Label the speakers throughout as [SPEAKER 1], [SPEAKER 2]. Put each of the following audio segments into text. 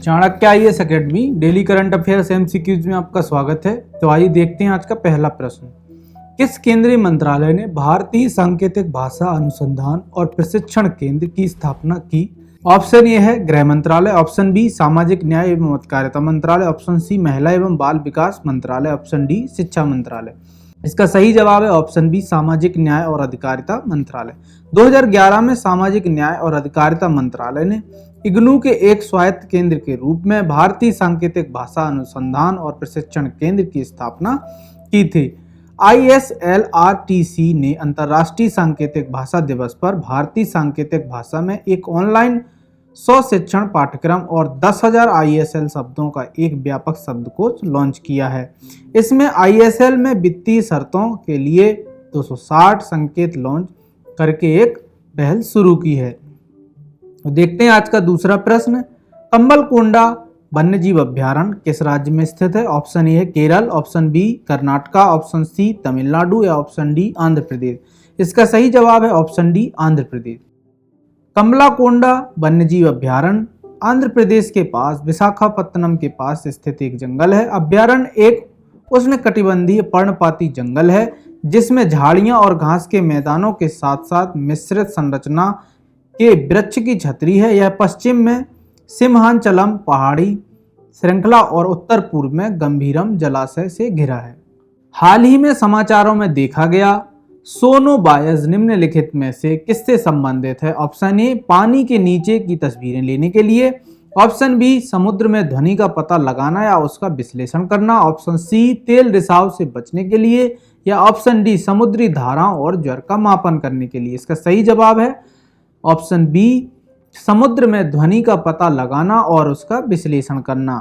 [SPEAKER 1] Chanakya IAS academy daily current affairs MCQs में आपका स्वागत है। तो आइए देखते हैं आज का पहला प्रश्न। किस केंद्रीय मंत्रालय ने भारतीय सांकेतिक भाषा अनुसंधान और प्रशिक्षण केंद्र की स्थापना की? ऑप्शन ए है गृह मंत्रालय, ऑप्शन बी सामाजिक न्याय एवं अधिकारिता मंत्रालय, ऑप्शन सी महिला एवं बाल विकास मंत्रालय, ऑप्शन डी शिक्षा मंत्रालय। इसका सही जवाब है ऑप्शन बी सामाजिक न्याय और अधिकारिता मंत्रालय। 2011 में सामाजिक न्याय और अधिकारिता मंत्रालय ने इग्नू के एक स्वायत्त केंद्र के रूप में भारतीय सांकेतिक भाषा अनुसंधान और प्रशिक्षण केंद्र की स्थापना की थी। ISLRTC ने अंतर्राष्ट्रीय सांकेतिक भाषा दिवस पर भारतीय सांकेतिक भाषा में एक ऑनलाइन 100 शिक्षण पाठ्यक्रम और 10,000 ISL शब्दों का एक व्यापक शब्दकोश लॉन्च किया है। इसमें ISL में वित्तीय शर्तों के लिए 260 संकेत लॉन्च करके एक पहल शुरू की है। तो देखते हैं आज का दूसरा प्रश्न। कंबलकोंडा वन्यजीव अभ्यारण्य किस राज्य में स्थित है? ऑप्शन ए है Kerala, option B Karnataka, option C Tamil Nadu या ऑप्शन डी आंध्र प्रदेश। इसका सही जवाब है ऑप्शन डी आंध्र प्रदेश। कमलाकोंडा वन्यजीव अभ्यारण्य आंध्र प्रदेश के पास विशाखापत्तनम के पास स्थित एक जंगल है। अभ्यारण्य एक उष्णकटिबंधीय पर्णपाती जंगल है जिसमें झाड़ियां और घास के मैदानों के साथ साथ मिश्रित संरचना के वृक्ष की छतरी है। यह पश्चिम में सिंहांचलम पहाड़ी श्रृंखला और उत्तर पूर्व में गंभीरम जलाशय से घिरा है। हाल ही में समाचारों में देखा गया सोनो बायस निम्नलिखित में से किससे संबंधित है? ऑप्शन ए पानी के नीचे की तस्वीरें लेने के लिए, ऑप्शन बी समुद्र में ध्वनि का पता लगाना या उसका विश्लेषण करना, ऑप्शन सी तेल रिसाव से बचने के लिए या ऑप्शन डी समुद्री धाराओं और ज्वार का मापन करने के लिए। इसका सही जवाब है ऑप्शन बी समुद्र में ध्वनि का पता लगाना और उसका विश्लेषण करना।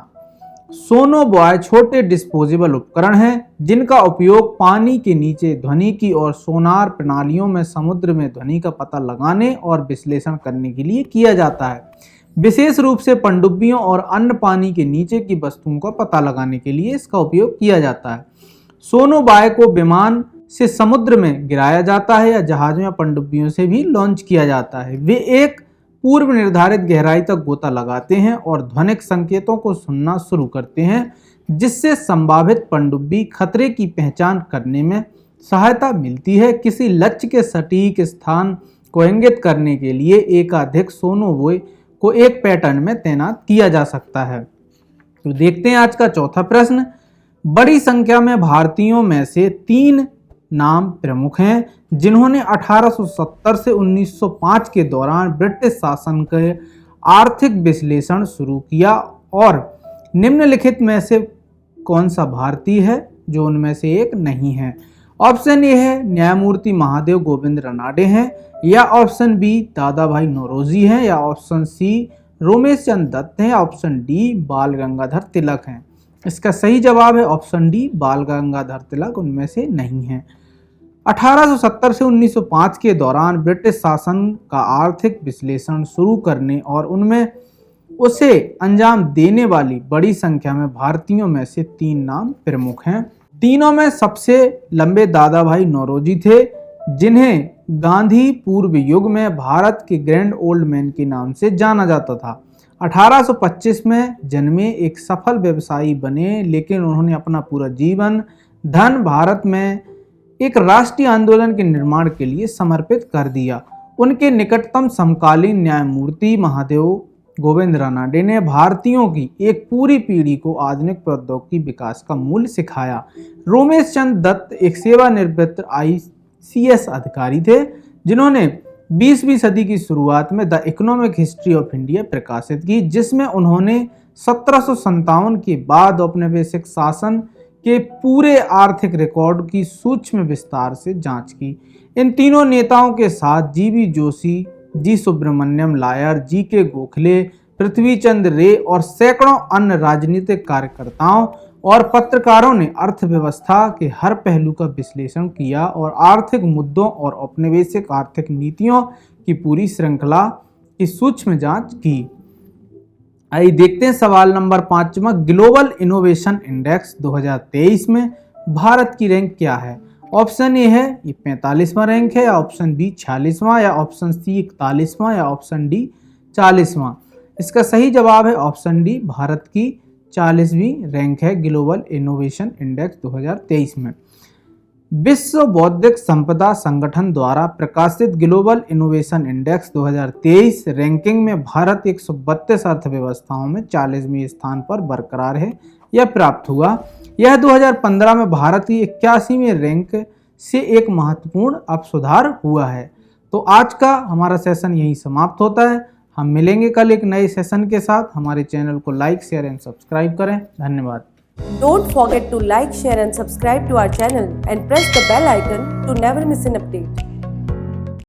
[SPEAKER 1] सोनोबॉय छोटे डिस्पोजेबल उपकरण हैं जिनका उपयोग पानी के नीचे ध्वनि की और सोनार प्रणालियों में समुद्र में ध्वनि का पता लगाने और विश्लेषण करने के लिए किया जाता है। विशेष रूप से पनडुब्बियों और अन्य पानी के नीचे की वस्तुओं का पता लगाने के लिए इसका उपयोग किया जाता है। सोनोबॉय को विमान से समुद्र में गिराया जाता है या जहाजों या पनडुब्बियों से भी लॉन्च किया जाता है। वे एक पूर्व निर्धारित गहराई तक गोता लगाते हैं और ध्वनिक संकेतों को सुनना शुरू करते हैं जिससे संभावित पनडुब्बी खतरे की पहचान करने में सहायता मिलती है। किसी लक्ष्य के सटीक स्थान को इंगित करने के लिए एकाधिक सोनोबॉय को एक पैटर्न में तैनात किया जा सकता है। तो देखते हैं आज का चौथा प्रश्न। बड़ी संख्या में भारतीयों में से 3 नाम प्रमुख हैं जिन्होंने 1870 से 1905 के दौरान ब्रिटिश शासन के आर्थिक विश्लेषण शुरू किया और निम्नलिखित में से कौन सा भारतीय है जो उनमें से एक नहीं है? ऑप्शन ए है न्यायमूर्ति महादेव गोविंद रनाडे हैं या ऑप्शन बी दादा भाई नौरोजी हैं या ऑप्शन सी रोमेश चंद दत्त हैं या ऑप्शन डी बाल गंगाधर तिलक हैं। इसका सही जवाब है ऑप्शन डी बाल गंगाधर तिलक उनमें से नहीं है। 1870 से 1905 के दौरान ब्रिटिश शासन का आर्थिक विश्लेषण शुरू करने और उनमें उसे अंजाम देने वाली बड़ी संख्या में भारतीयों में से 3 नाम प्रमुख हैं। तीनों में सबसे लंबे दादा भाई नौरोजी थे जिन्हें गांधी पूर्व युग में भारत के ग्रैंड ओल्ड मैन के नाम से जाना जाता था। 1825 में जन्मे, एक सफल व्यवसायी बने लेकिन उन्होंने अपना पूरा जीवन धन भारत में एक राष्ट्रीय आंदोलन के निर्माण के लिए समर्पित कर दिया। उनके निकटतम समकालीन न्यायमूर्ति महादेव गोविंद रनाडे ने भारतीयों की एक पूरी पीढ़ी को आधुनिक प्रौद्योगिकी विकास का मूल्य सिखाया। रोमेश चंद दत्त एक सेवानिवृत्त ICS अधिकारी थे जिन्होंने 20वीं सदी की शुरुआत में the economic history of India प्रकाशित की जिसमें उन्होंने 1757 के बाद औपनिवेशिक शासन के पूरे आर्थिक रिकॉर्ड की सूक्ष्म विस्तार से जांच की। इन तीनों नेताओं के साथ जीवी जोशी, जी सुब्रमण्यम लायर, GK गोखले, पृथ्वीचंद रे और सैकड़ों अन्य राजनीतिक कार्यकर्ताओं और पत्रकारों ने अर्थव्यवस्था के हर पहलू का विश्लेषण किया और आर्थिक मुद्दों और औपनिवेशिक आर्थिक नीतियों की पूरी श्रृंखला की सूक्ष्म जांच की। आइए देखते हैं सवाल नंबर 5वां। ग्लोबल इनोवेशन इंडेक्स 2023 में भारत की रैंक क्या है? ऑप्शन ए है ये 45वां रैंक है या ऑप्शन बी 46वां या ऑप्शन सी 41वां या ऑप्शन डी 40वां। इसका सही जवाब है ऑप्शन डी, भारत की 40वीं रैंक है ग्लोबल इनोवेशन इंडेक्स 2023 में। विश्व बौद्धिक संपदा संगठन द्वारा प्रकाशित ग्लोबल इनोवेशन इंडेक्स 2023 रैंकिंग में भारत 132 अर्थव्यवस्थाओं में 40वें स्थान पर बरकरार है। यह प्राप्त हुआ। यह 2015 में भारत की 81वें रैंक से एक महत्वपूर्ण अपसुधार हुआ है। तो आज का हमारा सेशन यही समाप्त होता है। हम मिलेंगे कल एक नए सेशन के साथ। हमारे चैनल को लाइक, शेयर एंड सब्सक्राइब करें। धन्यवाद।
[SPEAKER 2] Don't forget to like, share and subscribe to our channel and press the bell icon to never miss an update.